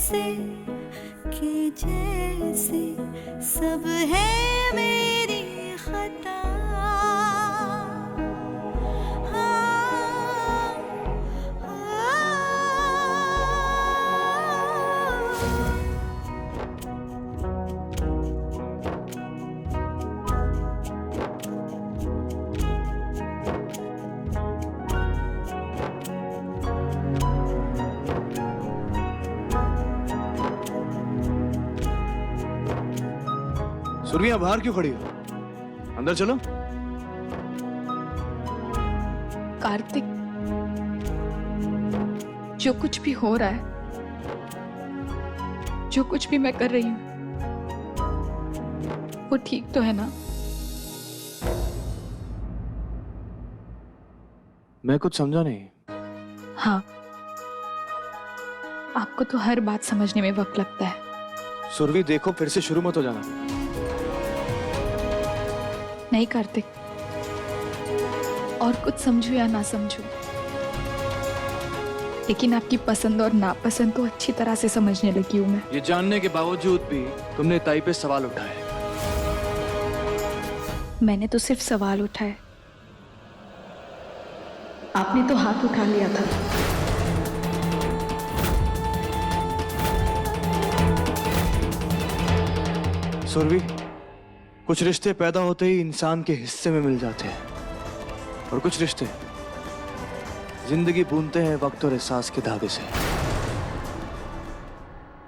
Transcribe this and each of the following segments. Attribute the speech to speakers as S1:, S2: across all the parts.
S1: ऐसे कि जैसे सब है मेरी खता।
S2: सुरभि यहाँ बाहर क्यों खड़ी हो? अंदर चलो।
S3: कार्तिक, जो कुछ भी हो रहा है, जो कुछ भी मैं कर रही हूं, वो ठीक तो है ना?
S2: मैं कुछ समझा नहीं।
S3: हाँ, आपको तो हर बात समझने में वक्त लगता है।
S2: सुरभि देखो, फिर से शुरू मत हो जाना।
S3: नहीं कार्तिक, और कुछ समझू या ना समझू, लेकिन आपकी पसंद और नापसंद तो अच्छी तरह से समझने लगी हूं मैं।
S2: ये जानने के बावजूद भी तुमने ताई पे सवाल उठाए।
S3: मैंने तो सिर्फ सवाल उठाए, आपने तो हाथ उठा लिया था।
S2: सुरभि, कुछ रिश्ते पैदा होते ही इंसान के हिस्से में मिल जाते हैं, और कुछ रिश्ते जिंदगी बूंदते हैं वक्त और एहसास के धागे से।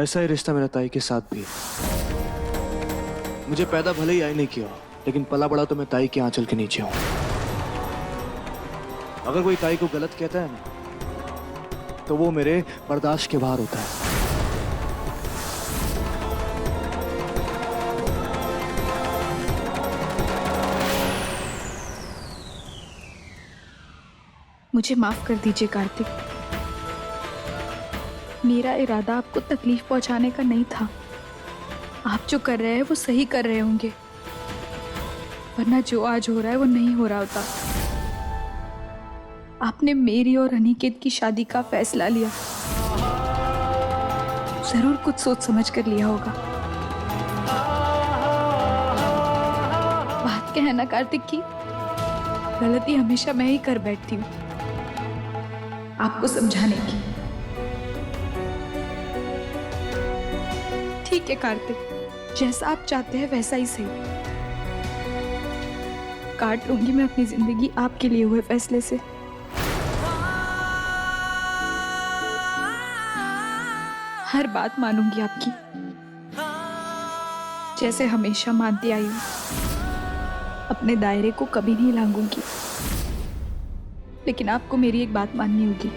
S2: ऐसा ही रिश्ता मेरा ताई के साथ भी है। मुझे पैदा भले ही आई नहीं किया, लेकिन पला बड़ा तो मैं ताई के आंचल के नीचे हूं। अगर कोई ताई को गलत कहता है ना, तो वो मेरे बर्दाश्त के बाहर होता है।
S3: मुझे माफ कर दीजिए कार्तिक, मेरा इरादा आपको तकलीफ पहुंचाने का नहीं था। आप जो कर रहे हैं वो सही कर रहे होंगे, वरना जो आज हो रहा है वो नहीं हो रहा होता। आपने मेरी और अनिकेत की शादी का फैसला लिया, जरूर कुछ सोच समझ कर लिया होगा। बात क्या है ना कार्तिक की, गलती हमेशा मैं ही कर बैठती हूँ आपको समझाने की। ठीक है कार्तिक, जैसा आप चाहते हैं वैसा ही सही। काट लूंगी मैं अपनी जिंदगी आपके लिए हुए फैसले से। हर बात मानूंगी आपकी, जैसे हमेशा मानती आई हूं। अपने दायरे को कभी नहीं लांघूंगी, लेकिन आपको मेरी एक बात माननी होगी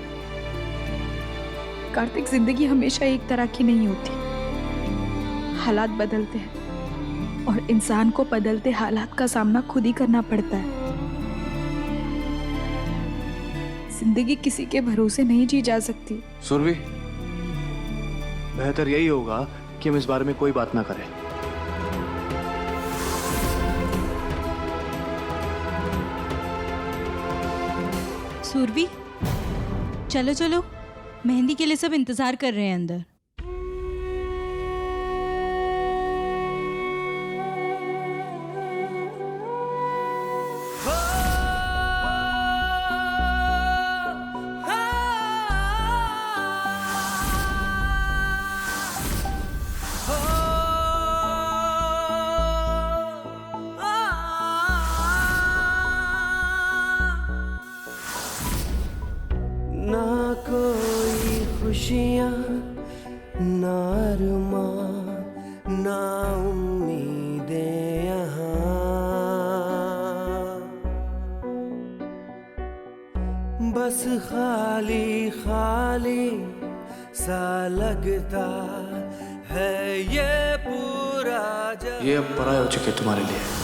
S3: कार्तिक, जिंदगी हमेशा एक तरह की नहीं होती। हालात बदलते हैं और इंसान को बदलते हालात का सामना खुद ही करना पड़ता है। जिंदगी किसी के भरोसे नहीं जी जा सकती।
S2: सुरभि, बेहतर यही होगा कि हम इस बारे में कोई बात ना करें।
S1: सुरभि, चलो चलो, मेहंदी के लिए सब इंतजार कर रहे हैं अंदर।
S4: ना कोई खुशियाँ, ना अरमान, ना उम्मीदें यहाँ, बस खाली खाली सा लगता है ये पूरा जहां।
S2: ये अब पराये हो चुके तुम्हारे लिए।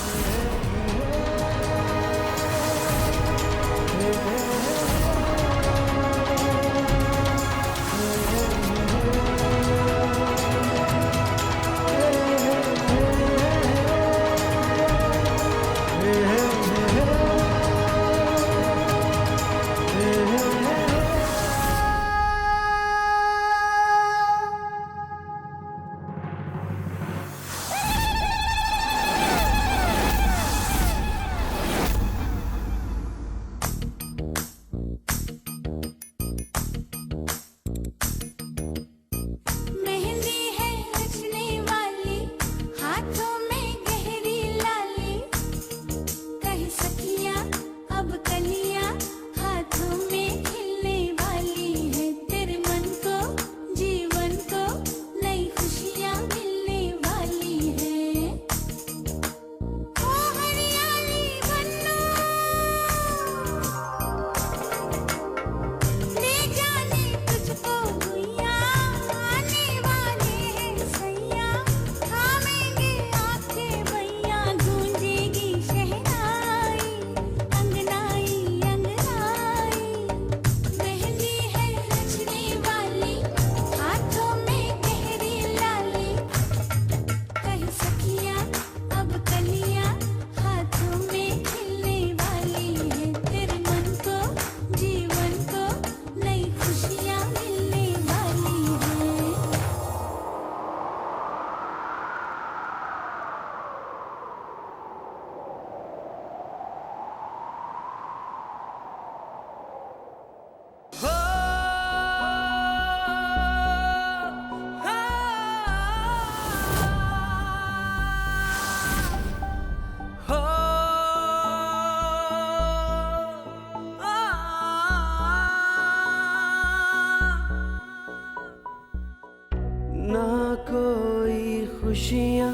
S4: खुशियाँ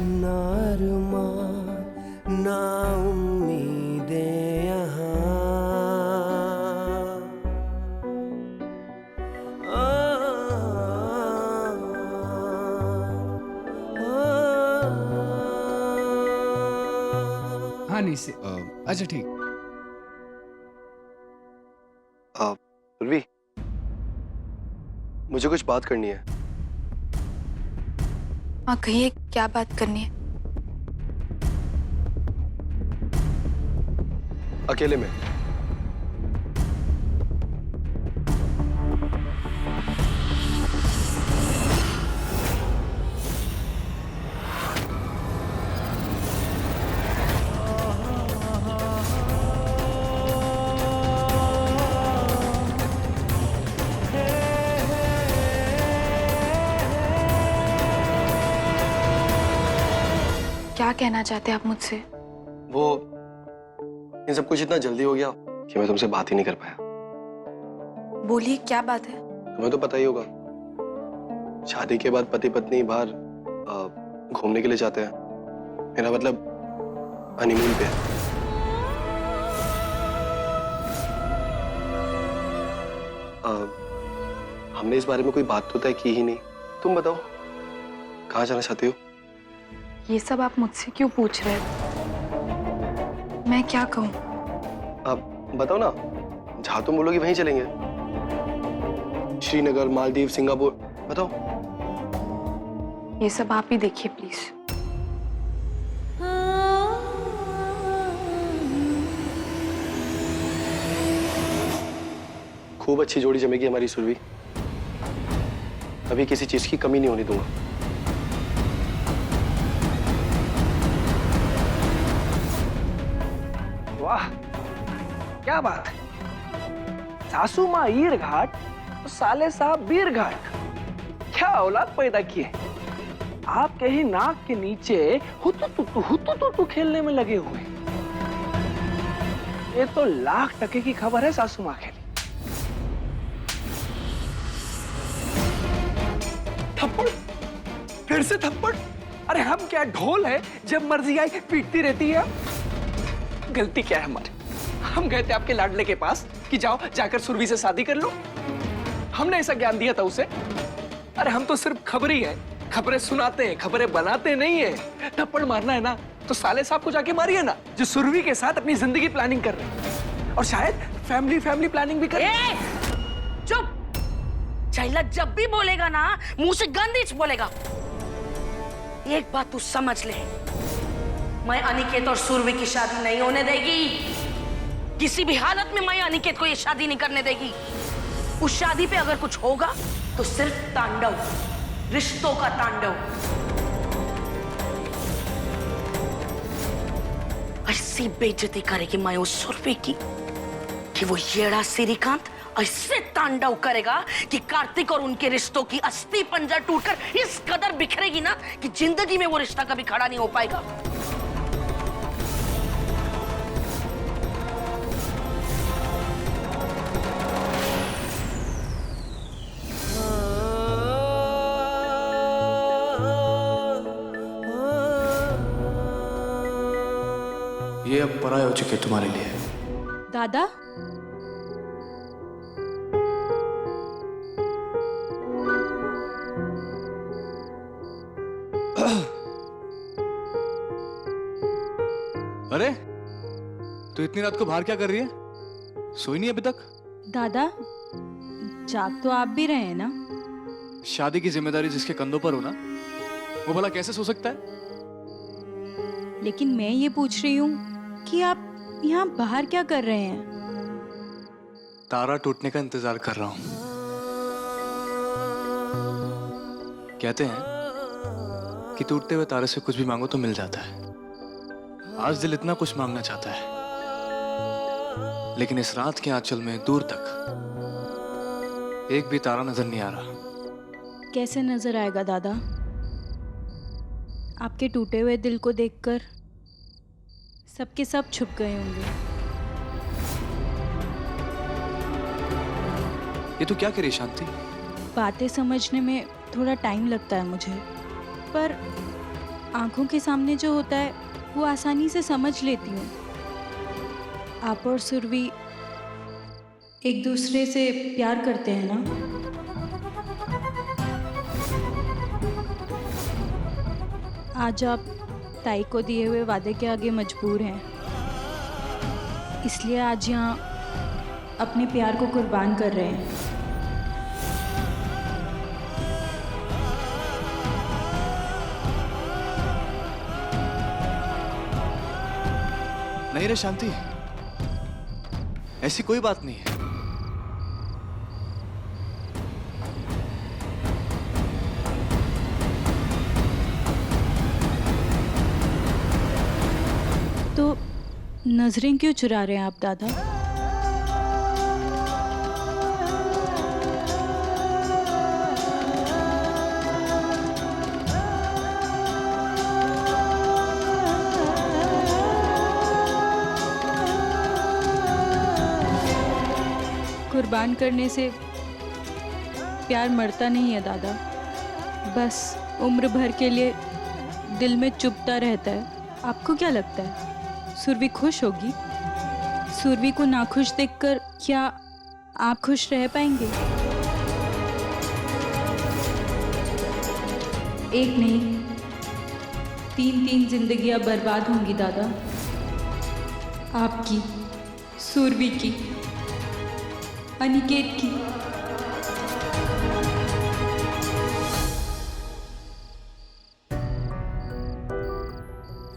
S4: ना अरमान ना उम्मीदें यहाँ
S5: हाँ नहीं से अच्छा ठीक।
S6: उर्वी, मुझे कुछ बात करनी है।
S3: हाँ कहिए, क्या बात करनी है?
S6: अकेले में।
S3: क्या कहना चाहते हैं आप मुझसे?
S6: वो ये सब कुछ इतना जल्दी हो गया कि मैं तुमसे बात ही नहीं कर पाया।
S3: बोलिए, क्या बात है?
S6: तुम्हें तो पता ही होगा, शादी के बाद पति पत्नी बाहर घूमने के लिए जाते हैं। मेरा मतलब हनीमून पे। हमने इस बारे में कोई बात तो तय की ही नहीं। तुम बताओ, कहाँ जाना चाहती हो?
S3: ये सब आप मुझसे क्यों पूछ रहे हो? मैं क्या कहूँ?
S6: आप बताओ ना, जहाँ तुम बोलोगी वहीं चलेंगे। श्रीनगर, मालदीव, सिंगापुर, बताओ।
S3: ये सब आप ही देखिए प्लीज।
S6: खूब अच्छी जोड़ी जमेगी हमारी सुरभि। कभी किसी चीज की कमी नहीं होने दूंगा।
S5: वाह क्या बात है, सासू माँ ईर घाट और साले साहब बीर घाट। क्या औलाद पैदा किए। आपके ही नाक के नीचे हुतु खेलने में लगे हुए। ये तो लाख टके की खबर है सासू माँ के लिए। थप्पड़, फिर से थप्पड़। अरे हम क्या ढोल है, जब मर्जी आई पीटती रहती है। गलती क्या है हमारी? हम गए थे आपके लाडले के पास कि जाओ जाकर सुरभि से शादी कर लो। हमने ऐसा ज्ञान दिया था उसे? अरे हम तो सिर्फ खबरी है, खबरें सुनाते हैं, खबरें बनाते नहीं है। थप्पड़ मारना है ना तो साले साहब को जाके मारिए ना, जो सुरभि के साथ अपनी जिंदगी प्लानिंग कर रहे हैं और शायद फैमिली प्लानिंग भी कर रहे हैं।
S7: चुप! चैला जब भी बोलेगा ना, मुंह से गंदिच बोलेगा। एक बात तू समझ ले, मैं अनिकेत और सुरभि की शादी नहीं होने देगी। किसी भी हालत में मैं अनिकेत को ये शादी नहीं करने देगी। उस शादी पे अगर कुछ होगा तो सिर्फ तांडव, रिश्तों का तांडव। ऐसी बेइज्जती करेगी मैं उस सुरभि की कि वो येड़ा श्रीकांत ऐसे तांडव करेगा कि कार्तिक और उनके रिश्तों की अस्थि पंजर टूटकर इस कदर बिखरेगी ना कि जिंदगी में वो रिश्ता कभी खड़ा नहीं हो पाएगा।
S2: ये अब पराये हो चुके तुम्हारे लिए।
S1: दादा,
S2: अरे तो इतनी रात को बाहर क्या कर रही है? सोई नहीं अभी तक?
S1: दादा जाग तो आप भी रहे हैं ना?
S2: शादी की जिम्मेदारी जिसके कंधों पर हो ना, वो भला कैसे सो सकता है?
S1: लेकिन मैं ये पूछ रही हूँ कि आप यहाँ बाहर क्या कर रहे हैं?
S2: तारा टूटने का इंतजार कर रहा हूँ। कहते हैं कि टूटते हुए तारे से कुछ भी मांगो तो मिल जाता है। आज दिल इतना कुछ मांगना चाहता है, लेकिन इस रात के आंचल में दूर तक एक भी तारा नजर नहीं आ रहा।
S1: कैसे नजर आएगा दादा? आपके टूटे हुए दिल को देखकर सबके सब छुप गए होंगे।
S2: ये तो क्या करी शांति?
S1: बातें समझने में थोड़ा टाइम लगता है मुझे। पर आंखों के सामने जो होता है वो आसानी से समझ लेती हूँ। आप और सुरभि एक दूसरे से प्यार करते हैं ना? आज आप ताई को दिए हुए वादे के आगे मजबूर हैं, इसलिए आज यहाँ अपने प्यार को कुर्बान कर रहे हैं।
S2: नहीं रे शांति, ऐसी कोई बात नहीं है।
S1: तो नजरें क्यों चुरा रहे हैं आप दादा? कुर्बान करने से प्यार मरता नहीं है दादा, बस उम्र भर के लिए दिल में चुभता रहता है। आपको क्या लगता है सुरभि खुश होगी? सुरभि को नाखुश देखकर क्या आप खुश रह पाएंगे? एक नहीं, 3 जिंदगियां बर्बाद होंगी दादा, आपकी, सुरभि की, अनिकेत की।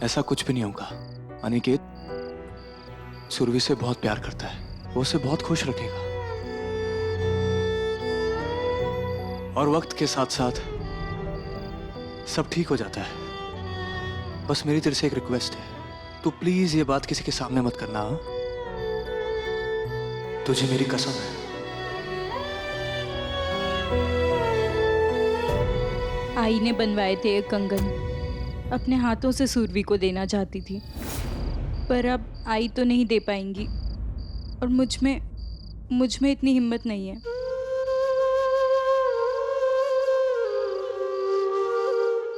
S2: ऐसा कुछ भी नहीं होगा। अनिकेत सुरभि से बहुत प्यार करता है, वो उसे बहुत खुश रखेगा। और वक्त के साथ साथ सब ठीक हो जाता है। बस मेरी तेरे से एक रिक्वेस्ट है, तू प्लीज ये बात किसी के सामने मत करना। हाँ? तुझे मेरी कसम है।
S1: आई ने बनवाए थे ये कंगन, अपने हाथों से सुरभि को देना चाहती थी, पर अब आई तो नहीं दे पाएंगी और मुझ में इतनी हिम्मत नहीं है।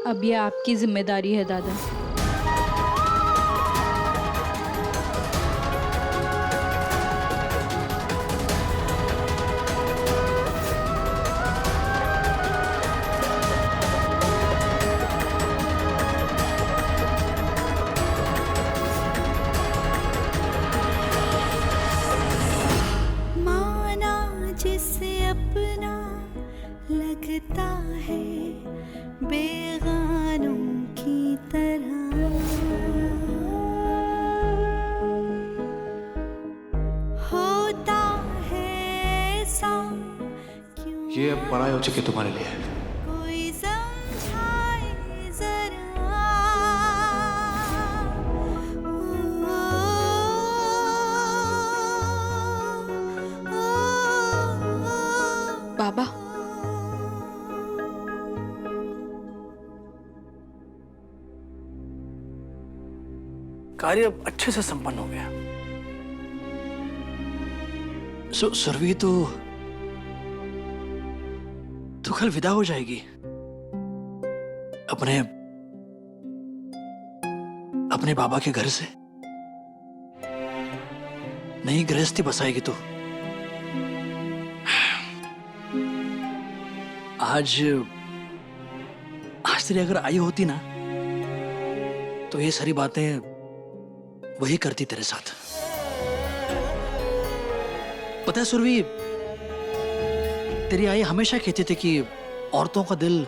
S1: अब ये आपकी जिम्मेदारी है दादा।
S8: लगता है बेगानों की तरह, होता है ऐसा क्यों?
S2: ये अब पढ़ाई हो चुकी तुम्हारे लिए।
S8: कोई समझाए जरा।
S3: बाबा,
S5: कार्य अब अच्छे से संपन्न हो गया।
S9: सुरभि तो कल विदा हो जाएगी, अपने बाबा के घर से। नई गृहस्थी बसाएगी तो। आज तेरी अगर आई होती ना, तो ये सारी बातें वही करती तेरे साथ। पता है सुरभि, तेरी आई हमेशा कहती थी कि औरतों का दिल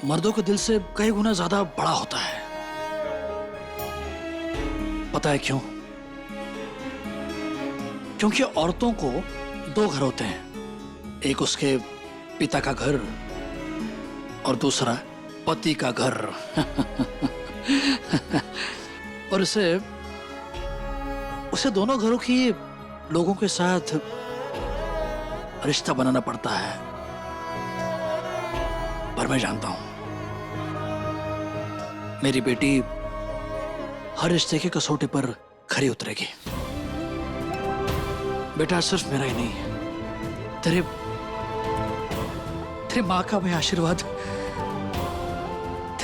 S9: मर्दों के दिल से कई गुना ज्यादा बड़ा होता है। पता है क्यों? क्योंकि औरतों को 2 घर होते हैं, एक उसके पिता का घर और दूसरा पति का घर। और उसे दोनों घरों की लोगों के साथ रिश्ता बनाना पड़ता है। पर मैं जानता हूं, मेरी बेटी हर रिश्ते की कसौटी पर खरी उतरेगी। बेटा, सिर्फ मेरा ही नहीं, तेरे माँ का भी आशीर्वाद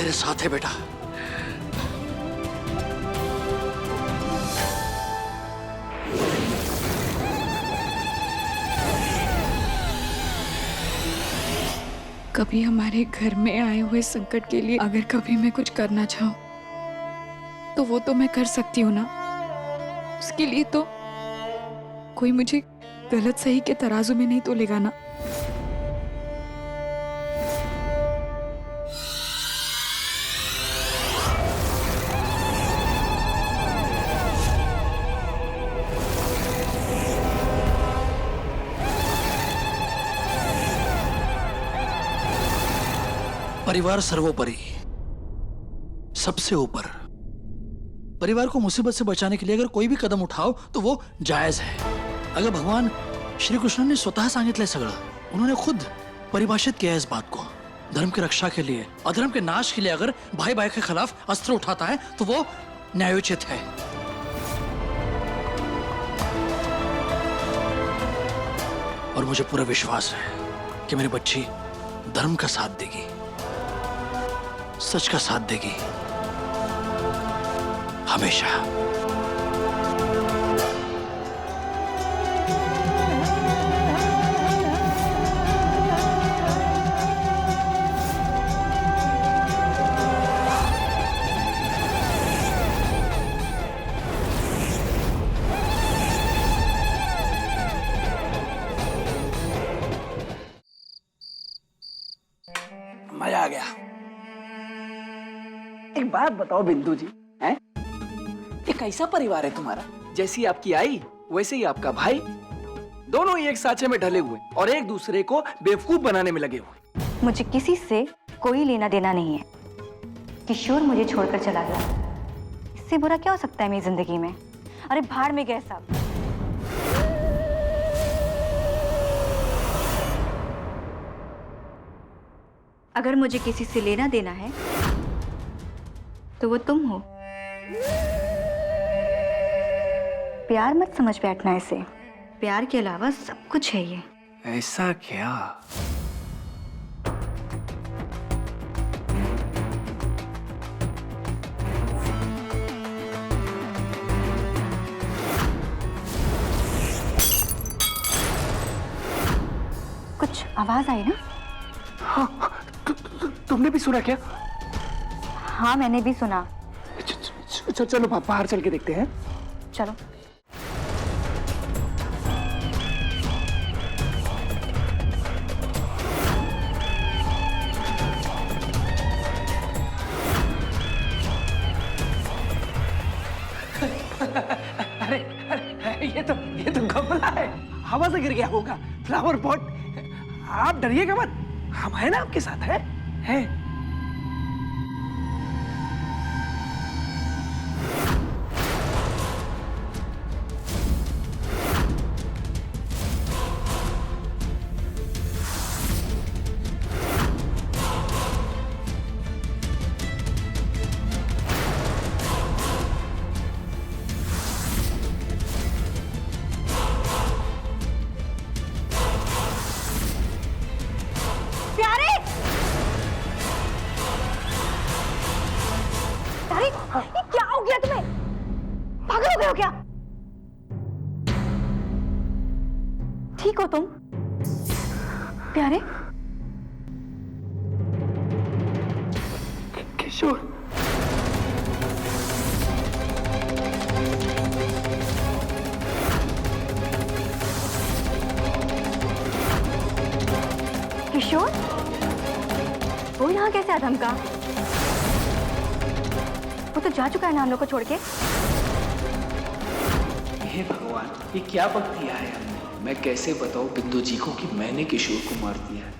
S9: तेरे साथ है बेटा।
S3: कभी हमारे घर में आए हुए संकट के लिए अगर कभी मैं कुछ करना चाहूं तो वो तो मैं कर सकती हूँ ना। उसके लिए तो कोई मुझे गलत सही के तराजू में नहीं तोलेगा ना।
S9: परिवार सर्वोपरि, सबसे ऊपर। परिवार को मुसीबत से बचाने के लिए अगर कोई भी कदम उठाओ तो वो जायज है। अगर भगवान श्री कृष्ण ने स्वतः सांगितलंय सगळं, उन्होंने खुद परिभाषित किया है इस बात को। धर्म की रक्षा के लिए, अधर्म के नाश के लिए अगर भाई भाई के खिलाफ अस्त्र उठाता है तो वो न्यायोचित है। और मुझे पूरा विश्वास है कि मेरी बच्ची धर्म का साथ देगी, सच का साथ देगी, हमेशा।
S5: मजा आ गया। एक बात बताओ बिंदु जी, हैं? ये कैसा परिवार है तुम्हारा? जैसी आपकी आई वैसे ही आपका भाई, दोनों ही एक साँचे में ढले हुए और एक दूसरे को बेवकूफ बनाने में लगे हुए।
S10: मुझे किसी से कोई लेना देना नहीं है। किशोर मुझे छोड़कर चला गया, इससे बुरा क्या हो सकता है मेरी जिंदगी में? अरे भाड़ में गए सब। अगर मुझे किसी से लेना देना है तो वो तुम हो। प्यार मत समझ बैठना इसे, प्यार के अलावा सब कुछ है ये।
S5: ऐसा क्या?
S10: कुछ आवाज आई ना?
S5: हाँ, तुमने भी सुना क्या?
S10: हाँ मैंने भी सुना।
S5: चलो बाहर चल के देखते हैं।
S10: चलो।
S5: अरे ये तो गमला है, हवा से गिर गया होगा। Flower pot. आप डरिएगा मत, हम है ना आपके साथ। है?
S10: ये क्या हो गया तुम्हें? पागल हो गए हो क्या? ठीक हो तुम? प्यारे?
S5: किशोर।
S10: किशोर? वो यहाँ कैसे आदम का? वो तो जा चुका है ना हम लोग को छोड़ के।
S11: हे भगवान, ये क्या वक्त दिया है हमने? मैं कैसे बताऊं बिंदु जी को कि मैंने किशोर को मार दिया है?